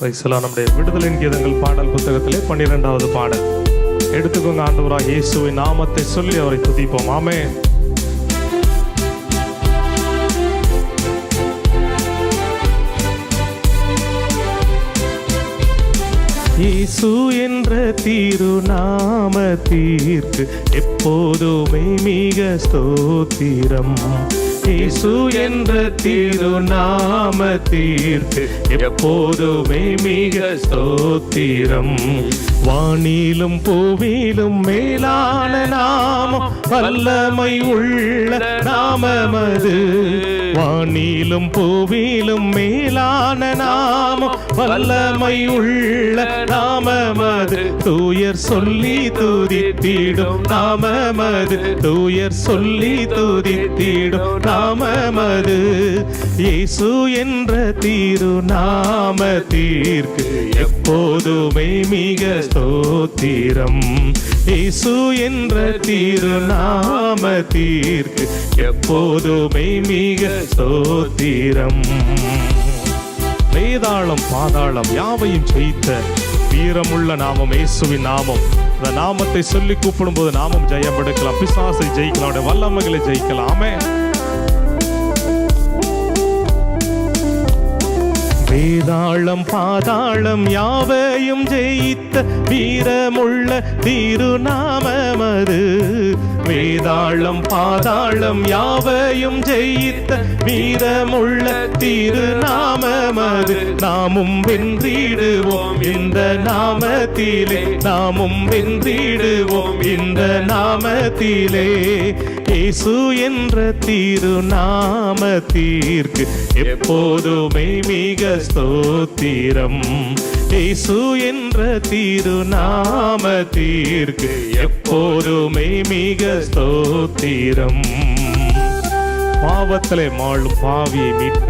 நம்முடைய விடுதலின் கீதங்கள் பாடல் புத்தகத்திலே 12வது பாடல் எடுத்துக்கோங்க. ஆண்டவராகிய இயேசுவின் நாமத்தை சொல்லி அவரை துதிப்போம். ஆமென். இயேசு என்ற திருநாமத்திற்கு எப்போதுமே மிக ஸ்தோத்திரம். இயேசு என்ற திருநாமத்திற்கு எப்போதுமே மிக ஸ்தோத்திரம். வானிலும் பூவிலும் மேலான நாமம், வல்லமை உள்ள நாமமது. வானிலும் பூவிலும் மேலான நாமம், வல்லமை உள்ள நாமமது. தூயர் சொல்லி துதித்திடும் நாமமது. தூயர் சொல்லி துதித்திடும் நாமமது. இயேசு என்ற திருநாமத்திற்கு எப்போதுமே மிக ஸ்தோத்திரம். இயேசு என்ற திருநாமத்திற்கு எப்போதுமே மிக ஸ்தோத்திரம். வேதாளம் பாதாளம் யாவையும் ஜெயித்த வீரமுள்ள நாமம் இயேசுவின் நாமம். அந்த நாமத்தை சொல்லி கூப்பிடும் போது நாமம் ஜெயம் எடுக்கலாம், பிசாசை ஜெயிக்கலாம், வல்லமைகளை ஜெயிக்கலாம். ஆமென். வேதாளம் பாதாளம் யாவையும் ஜெயித்த வீரமுள்ள திருநாமமது. வேதாளம் பாதாளம் யாவையும் ஜெயித்த வீரமுள்ள திருநாமமது. நாமும் வென்றிடுவோம் இந்த நாமத்திலே, நாமும் வென்றிடுவோம் இந்த நாமத்திலே. இயேசு என்ற திருநாமத்திற்கு எப்போதுமே மிக ஸ்தோத்திரம். இயேசு என்ற திருநாமத்திற்கு எப்போதுமே மிக ஸ்தோத்திரம். பாவத்திலே மாளும் பாவியை மீட்க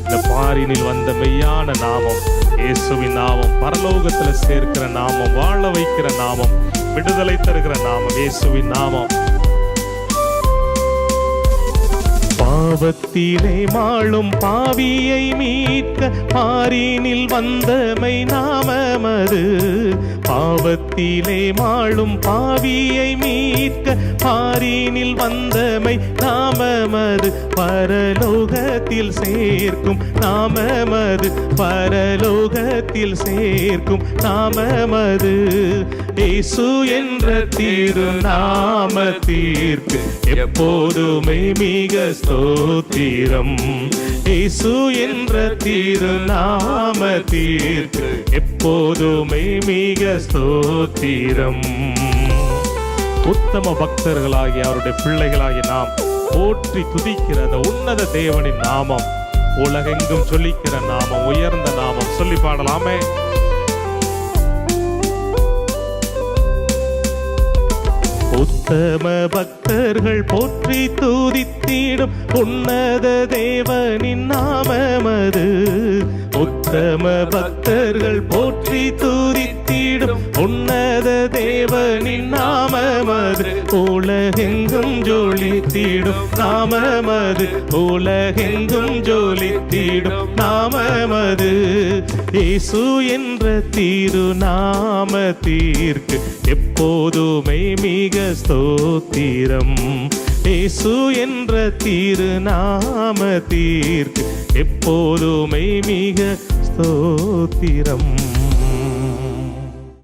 இந்த பாரினில் வந்த மெய்யான நாமம் இயேசுவின் நாமம். பரலோகத்தில் சேர்க்கிற நாமம், வாழ வைக்கிற நாமம், விடுதலை தருகிற நாமம் இயேசுவின் நாமம். பாவத்திலே மாளும் பாவியை மீட்க பாரினில் வந்தமை நாமமது. பாவத்திலே மாளும் பாவியை மீட்க பாரினில் வந்தமை நாமமது. பரலோகத்தில் சேர்க்கும் நாமமது. பரலோகத்தில் சேர்க்கும் நாமமது. இயேசு என்ற திருநாமத்திற்கு எப்போதுமே மிக ஸ்தோத்திரம். இயேசு என்ற திருநாமத்திற்கு எப்போதுமே மிக ஸ்தோத்திரம். உத்தம பக்தர்களாகிய அவருடைய பிள்ளைகளாகிய நாம் போற்றி துதிக்கிற அந்த உன்னத தேவனின் நாமம், உலகெங்கும் சொல்லிக்கிற நாமம், உயர்ந்த நாமம். சொல்லி பாடலாமே. உத்தம பக்தர்கள் போற்றி துதித்திடும் உன்னத தேவனின் நாமமது. உத்தம பக்தர்கள் போற்றி துதித்திடும் உன்னத தேவனின் நாமமது. உலகெங்கும் ஜொலித்திடும் நாமமது. உலகெங்கும் ஜொலித்திடும் நாமமது. இயேசு என்ற திருநாமத்திற்கு எப்போதுமே மிக ஸ்தோத்திரம். இயேசு என்ற திருநாமத்திற்கு எப்போதுமே மிக ஸ்தோத்திரம்.